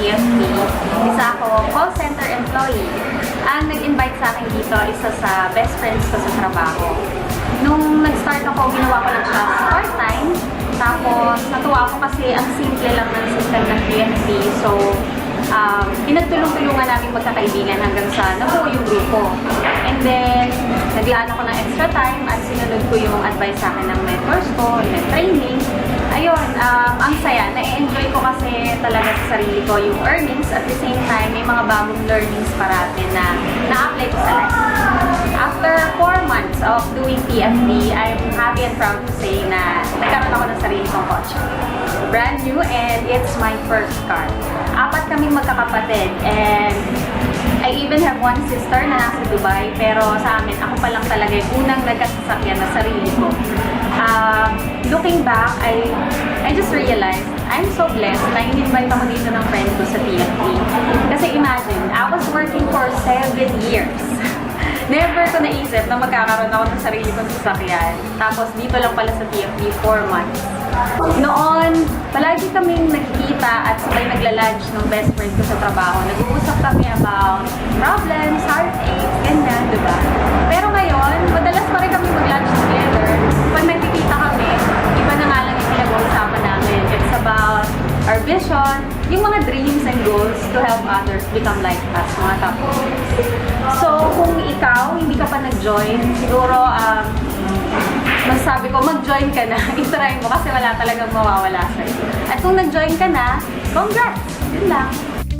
TFP. Isa ako call center employee. Ang nag-invite sa akin dito, isa sa best friends ko sa trabaho. Nung nag-start ako, ginawa ko lang siya part-time. Tapos, natuwa ako kasi ang simple lang ng system ng TFP. So, pinagtulong-tulungan namin magkakaibigan hanggang sa nabuo yung grupo. And then, naglaan ako ng extra time at sinunod ko yung advice sa akin ng mentors ko, yung training. Ayun, ang saya. Na-enjoy ko kasi talaga sa sarili ko yung earnings. At the same time, may mga bagong learnings parati na na-apply ko sa life. After 4 months of doing TFP, I'm happy and proud to say na nagkaroon ako ng sarili kong kotse. Brand new and it's my first car. 4 kaming magkakapatid and I even have one sister na nasa Dubai, pero sa amin, ako pa lang talaga yung unang nagkasasakyan na sarili ko. Looking back, I just realized I'm so blessed na in-invite ako dito ng friend ko sa TFP. Kasi imagine, I was working for 7 years. Never ko naisip na magkakaroon ako ng sarili kong sasakyan. Tapos dito lang pala sa TFP, 4 months. Noon, palagi kaming nagkikita at sabay nagla-lunch ng best friend ko sa trabaho. Nag-uusap kami about problems, heartaches, ganyan, diba? Pero ngayon, madalas pa rin kami mag-lunch together. Pag nagkikita kami, iba na nga lang yung pinag-uusapan namin. It's about our vision, yung mga dreams and goals to help others become like us, mga top leaders. So, kung ikaw, hindi ka pa nag-join, siguro, masasabi ko, mag-join ka na. I-try mo kasi wala talagang mawawala sa'yo. At kung nag-join ka na, congrats! Yun lang.